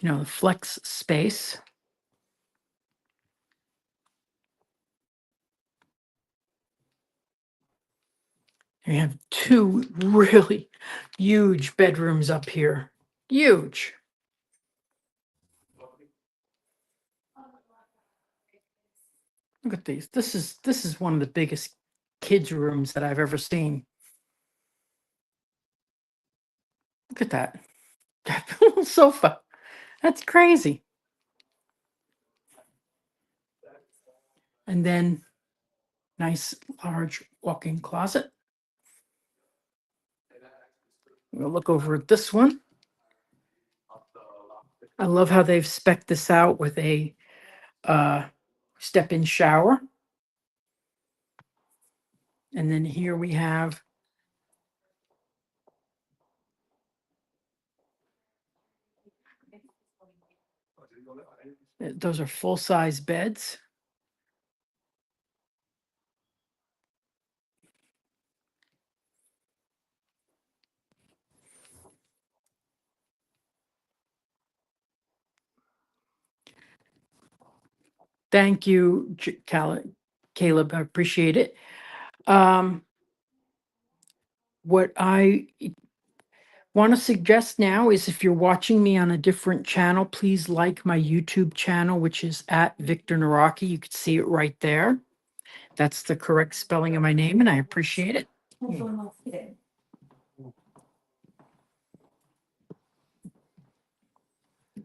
know, the flex space. You have two really huge bedrooms up here. Huge. Look at these. This is one of the biggest kids' rooms that I've ever seen. Look at that. That little sofa. That's crazy. And then nice large walk-in closet. We'll look over at this one. I love how they've spec'd this out with a step-in shower. And then here we have those are full-size beds. Thank you, Caleb. I appreciate it. What I want to suggest now is if you're watching me on a different channel, please like my YouTube channel, which is at Victor Naraki. You can see it right there. That's the correct spelling of my name, and I appreciate it.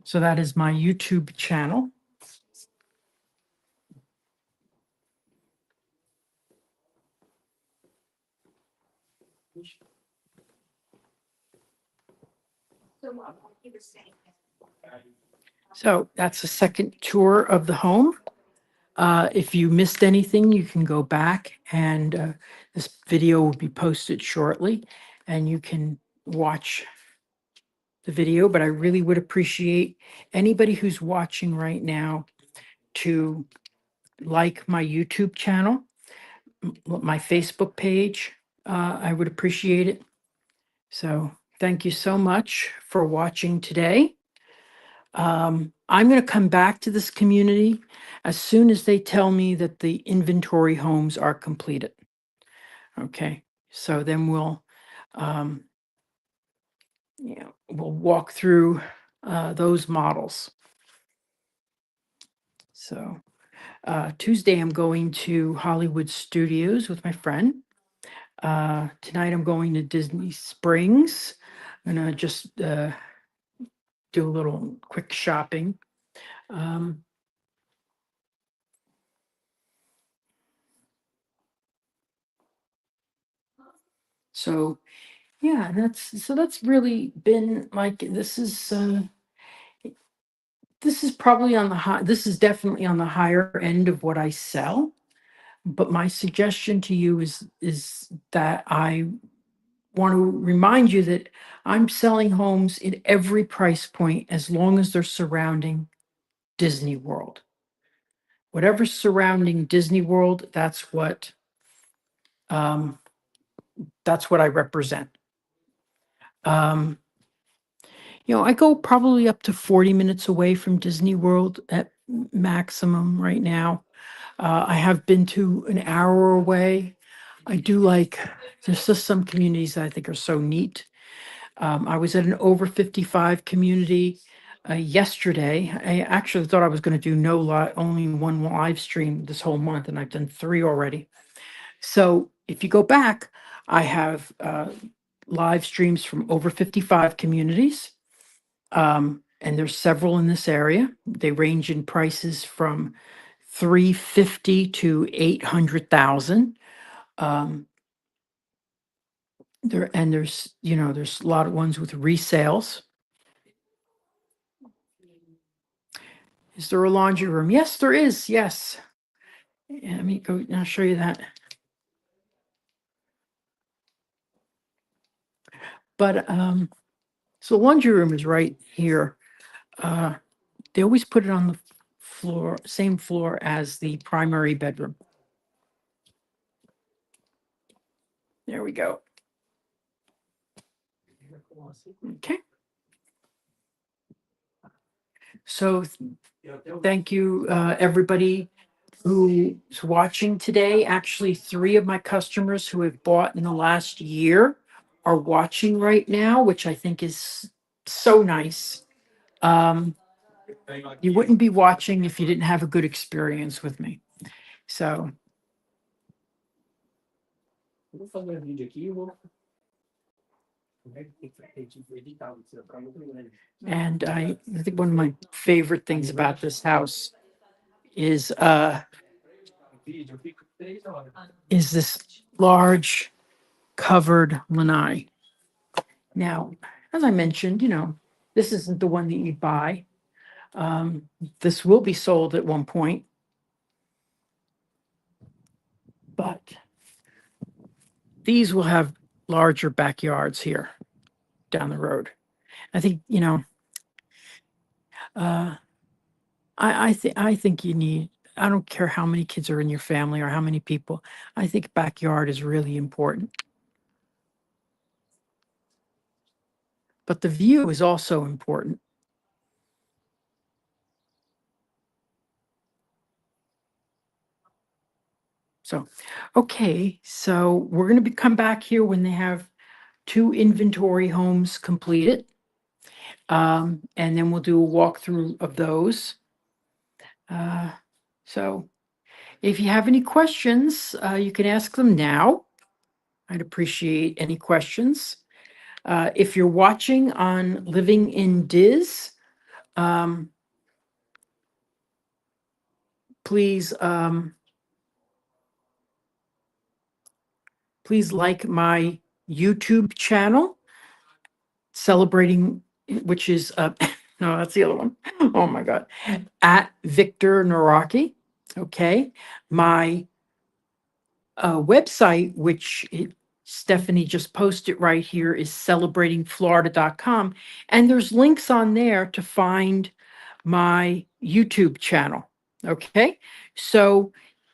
So that is my YouTube channel. So that's a second tour of the home. If you missed anything, you can go back and this video will be posted shortly and you can watch the video, but I really would appreciate anybody who's watching right now to like my YouTube channel, my Facebook page. I would appreciate it. So thank you so much for watching today. I'm going to come back to this community as soon as they tell me that the inventory homes are completed. Okay, so then we'll we'll walk through those models. So Tuesday I'm going to Hollywood Studios with my friend. Tonight I'm going to Disney Springs. I'm gonna just do a little quick shopping. So yeah, that's really been like this is probably on the high, this is definitely on the higher end of what I sell. But my suggestion to you is that I want to remind you that I'm selling homes in every price point as long as they're surrounding Disney World. Whatever's surrounding Disney World, that's what I represent. I go probably up to 40 minutes away from Disney World at maximum right now. I have been to an hour away. I do like, there's just some communities that I think are so neat. I was at an over 55 community yesterday. I actually thought I was going to do only one live stream this whole month, and I've done 3 already. So if you go back, I have live streams from over 55 communities. And there's several in this area. They range in prices from 350 to 800,000. There's there's a lot of ones with resales. Is there a laundry room? Yes, there is. Yes. Yeah, let me go. I'll show you that. But so the laundry room is right here. They always put it on the floor, same floor as the primary bedroom. There we go. Okay. So thank you, everybody who's watching today. Actually, 3 of my customers who have bought in the last year are watching right now, which I think is so nice. You wouldn't be watching if you didn't have a good experience with me. So, and I think one of my favorite things about this house is this large covered lanai. Now, as I mentioned, this isn't the one that you buy. This will be sold at one point, but these will have larger backyards here down the road. I think, I think you need, I don't care how many kids are in your family or how many people, I think backyard is really important. But the view is also important. So, okay, so we're going to come back here when they have 2 inventory homes completed. And then we'll do a walkthrough of those. So if you have any questions, you can ask them now. I'd appreciate any questions. If you're watching on Living in Diz, please, please like my YouTube channel, celebrating, which is, no, that's the other one. Oh my God. At Victor Naraki. Okay. My website, which Stephanie just posted right here, is celebratingflorida.com. And there's links on there to find my YouTube channel. Okay. So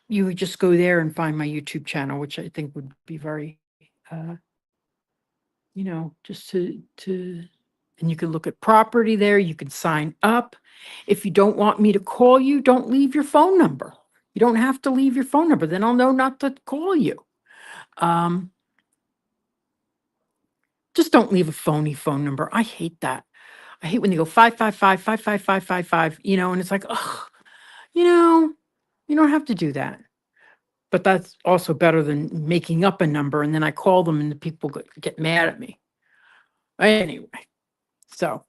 you would just go there and find my YouTube channel, which I think would be very, just to, and you can look at property there. You can sign up. If you don't want me to call you, don't leave your phone number. You don't have to leave your phone number. Then I'll know not to call you. Just don't leave a phony phone number. I hate that. I hate when they go 555-555-555, and it's like, oh, you don't have to do that. But that's also better than making up a number and then I call them and the people get mad at me. Anyway, so,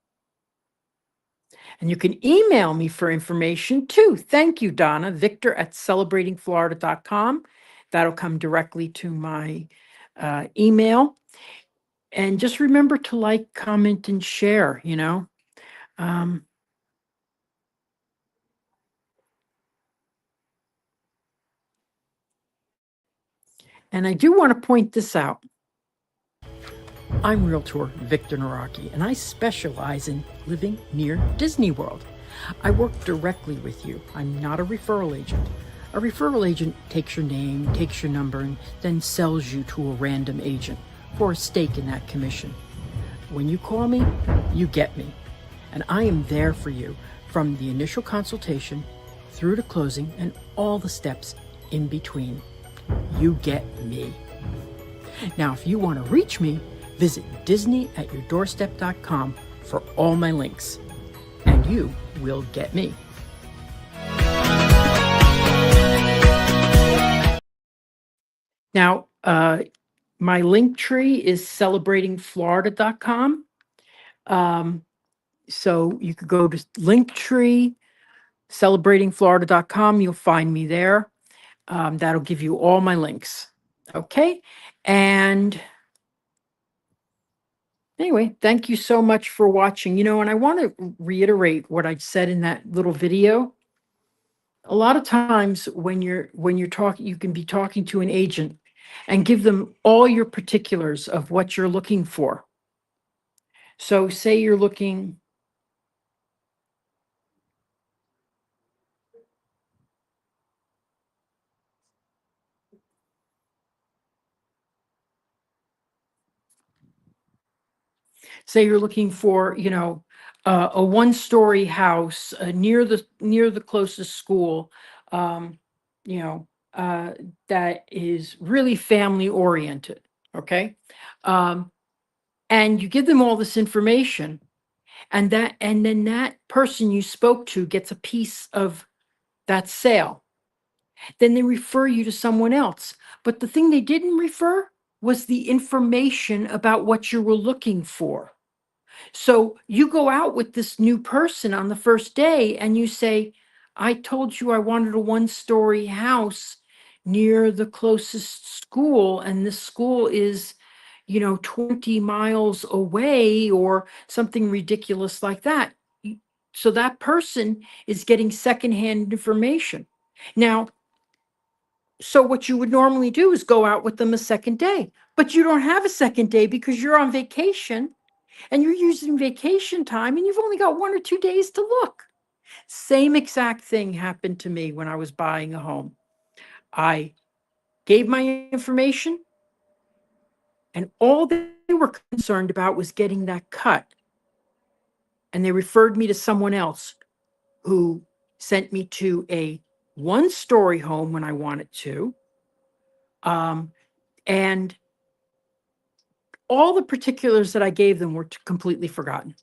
and you can email me for information too. Thank you, Donna. Victor@celebratingflorida.com. That'll come directly to my email. And just remember to like, comment, and share, And I do want to point this out. I'm Realtor Victor Naraki, and I specialize in living near Disney World. I work directly with you. I'm not a referral agent. A referral agent takes your name, takes your number, and then sells you to a random agent for a stake in that commission. When you call me, you get me. And I am there for you from the initial consultation through to closing and all the steps in between. You get me. Now, if you want to reach me, visit disneyatyourdoorstep.com for all my links, and you will get me. Now, my link tree is celebratingflorida.com. So you could go to Linktree, celebratingflorida.com. You'll find me there. That'll give you all my links. Okay. And Anyway, thank you so much for watching. And I want to reiterate what I said in that little video. A lot of times when you're talking, you can be talking to an agent and give them all your particulars of what you're looking for. So say you're looking, for, a one-story house near the closest school, um, you know, that is really family oriented. Okay. Um, and you give them all this information, and then that person you spoke to gets a piece of that sale. Then they refer you to someone else. But the thing they didn't refer was the information about what you were looking for. So you go out with this new person on the first day and you say, I told you I wanted a one-story house near the closest school, and this school is, 20 miles away, or something ridiculous like that. So that person is getting secondhand information. Now, so what you would normally do is go out with them a second day, but you don't have a second day because you're on vacation and you're using vacation time and you've only got 1 or 2 days to look. Same exact thing happened to me when I was buying a home. I gave my information, and all they were concerned about was getting that cut. And they referred me to someone else who sent me to a one-story home when I wanted to. And all the particulars that I gave them were completely forgotten.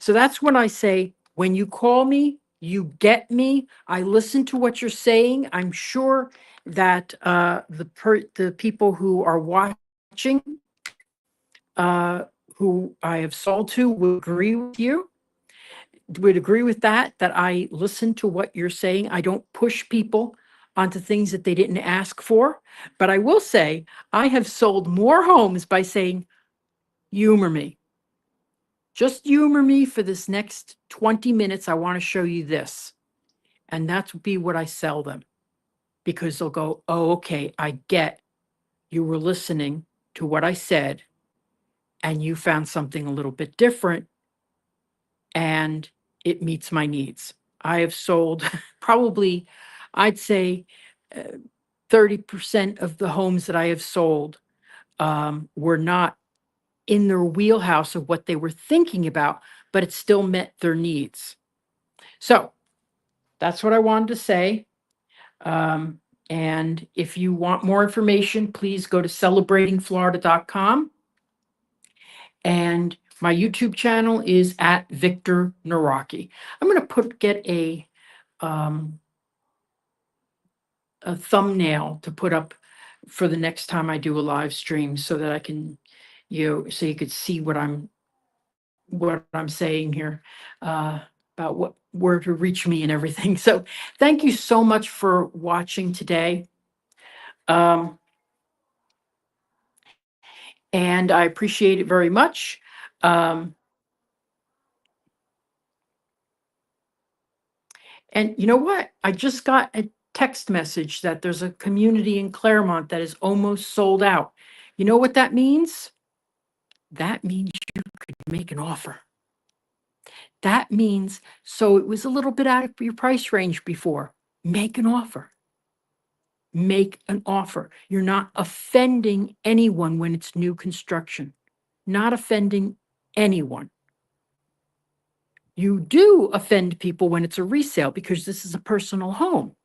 So that's when I say, when you call me, you get me. I listen to what you're saying. I'm sure that the people who are watching, uh, who I have sold to, would agree with you. Would agree with that I listen to what you're saying. I don't push people onto things that they didn't ask for. But I will say, I have sold more homes by saying, humor me. Just humor me for this next 20 minutes. I want to show you this. And that's be what I sell them, because they'll go, oh, okay, I get you were listening to what I said and you found something a little bit different and it meets my needs. I have sold probably, I'd say, 30% of the homes that I have sold were not in their wheelhouse of what they were thinking about, but it still met their needs. So that's what I wanted to say. And if you want more information, please go to celebratingflorida.com. And my YouTube channel is at Victor Naraki. I'm going to get a thumbnail to put up for the next time I do a live stream, so that I can, so you could see what I'm saying here, about where to reach me and everything. So thank you so much for watching today. And I appreciate it very much. And you know what? I just got a text message that there's a community in Claremont that is almost sold out. You know what that means? That means you could make an offer. That means, so it was a little bit out of your price range before. Make an offer. Make an offer. You're not offending anyone when it's new construction. Not offending anyone. You do offend people when it's a resale, because this is a personal home.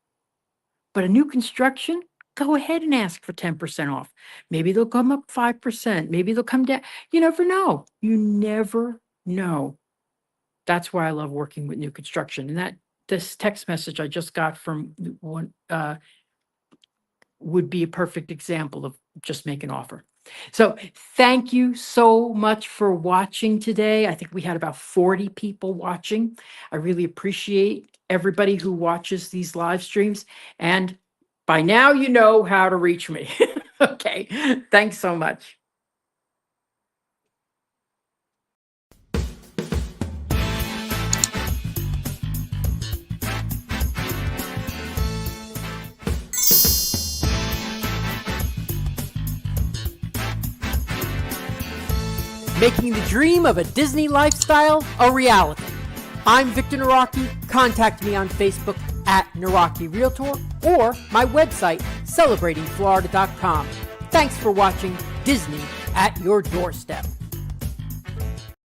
But a new construction, go ahead and ask for 10% off. Maybe they'll come up 5%. Maybe they'll come down. You never know. You never know. That's why I love working with new construction. And this text message I just got from one would be a perfect example of just make an offer. So thank you so much for watching today. I think we had about 40 people watching. I really appreciate everybody who watches these live streams. And by now, you know how to reach me. Okay. Thanks so much. making the dream of a Disney lifestyle a reality. I'm Victor Naraki. Contact me on Facebook at Naraki Realtor or my website, celebratingflorida.com. Thanks for watching Disney at your doorstep.